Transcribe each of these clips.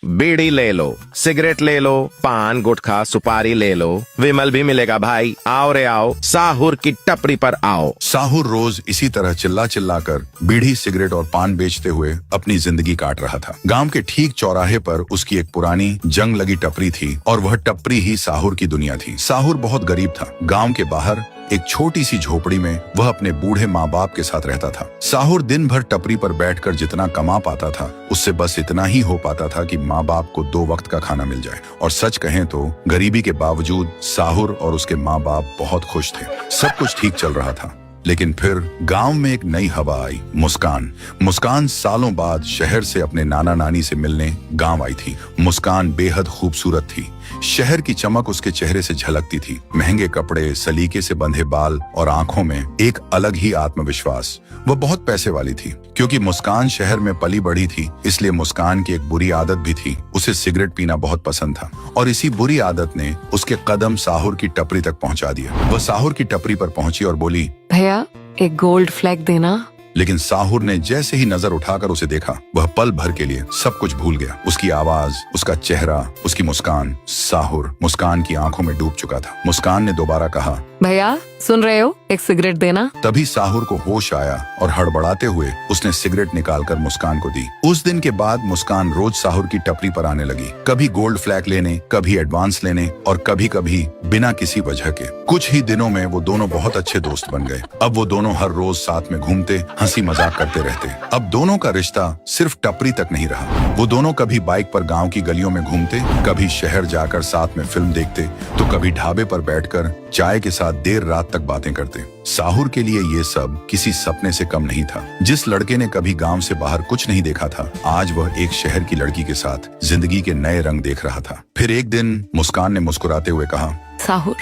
बीड़ी ले लो, सिगरेट ले लो, पान गुटखा सुपारी ले लो, विमल भी मिलेगा भाई। आओ रे आओ, साहुर की टपरी पर आओ। साहुर रोज इसी तरह चिल्ला चिल्ला कर बीड़ी सिगरेट और पान बेचते हुए अपनी जिंदगी काट रहा था। गांव के ठीक चौराहे पर उसकी एक पुरानी जंग लगी टपरी थी और वह टपरी ही साहुर की दुनिया थी। साहुर बहुत गरीब था। गांव के बाहर एक छोटी सी झोपड़ी में वह अपने बूढ़े माँ बाप के साथ रहता था। साहुर दिन भर टपरी पर बैठकर जितना कमा पाता था उससे बस इतना ही हो पाता था कि माँ बाप को 2 वक्त का खाना मिल जाए। और सच कहें तो गरीबी के बावजूद साहुर और उसके माँ बाप बहुत खुश थे। सब कुछ ठीक चल रहा था। लेकिन फिर गांव में एक नई हवा आई। मुस्कान सालों बाद शहर से अपने नाना नानी से मिलने गांव आई थी। मुस्कान बेहद खूबसूरत थी। शहर की चमक उसके चेहरे से झलकती थी। महंगे कपड़े, सलीके से बंधे बाल और आंखों में एक अलग ही आत्मविश्वास। वह बहुत पैसे वाली थी। क्योंकि मुस्कान शहर में पली बढ़ी थी, इसलिए मुस्कान की एक बुरी आदत भी थी। उसे सिगरेट पीना बहुत पसंद था और इसी बुरी आदत ने उसके कदम साहुर की टपरी तक पहुंचा दिया। वह साहुर की टपरी पर पहुंची और बोली, भैया एक गोल्ड फ्लैग देना। लेकिन साहुर ने जैसे ही नजर उठाकर उसे देखा, वह पल भर के लिए सब कुछ भूल गया। उसकी आवाज, उसका चेहरा, उसकी मुस्कान। साहुर मुस्कान की आंखों में डूब चुका था। मुस्कान ने दोबारा कहा, भैया सुन रहे हो, एक सिगरेट देना। तभी साहुर को होश आया और हड़बड़ाते हुए उसने सिगरेट निकालकर मुस्कान को दी। उस दिन के बाद मुस्कान रोज साहुर की टपरी पर आने लगी। कभी गोल्ड फ्लैग लेने, कभी एडवांस लेने और कभी कभी बिना किसी वजह के। कुछ ही दिनों में वो दोनों बहुत अच्छे दोस्त बन गए। अब वो दोनों हर रोज साथ में घूमते, हंसी मजाक करते रहते। अब दोनों का रिश्ता सिर्फ टपरी तक नहीं रहा। वो दोनों कभी बाइक पर गांव की गलियों में घूमते, कभी शहर जाकर साथ में फिल्म देखते, तो कभी ढाबे पर बैठकर चाय के साथ देर रात तक बातें करते। साहुर के लिए ये सब किसी सपने से कम नहीं था। जिस लड़के ने कभी गांव से बाहर कुछ नहीं देखा था, आज वह एक शहर की लड़की के साथ जिंदगी के नए रंग देख रहा था। फिर एक दिन मुस्कान ने मुस्कुराते हुए कहा, साहुर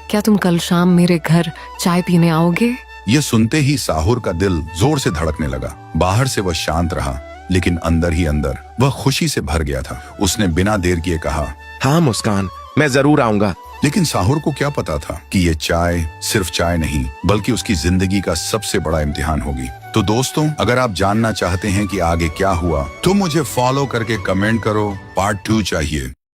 क्या तुम कल शाम मेरे घर चाय पीने आओगे? यह सुनते ही साहुर का दिल जोर से धड़कने लगा। बाहर से वह शांत रहा, लेकिन अंदर ही अंदर वह खुशी से भर गया था। उसने बिना देर किए कहा, हाँ मुस्कान, मैं जरूर आऊंगा। लेकिन साहुर को क्या पता था कि ये चाय सिर्फ चाय नहीं, बल्कि उसकी जिंदगी का सबसे बड़ा इम्तिहान होगी। तो दोस्तों, अगर आप जानना चाहते हैं कि आगे क्या हुआ, तो मुझे फॉलो करके कमेंट करो, पार्ट 2 चाहिए।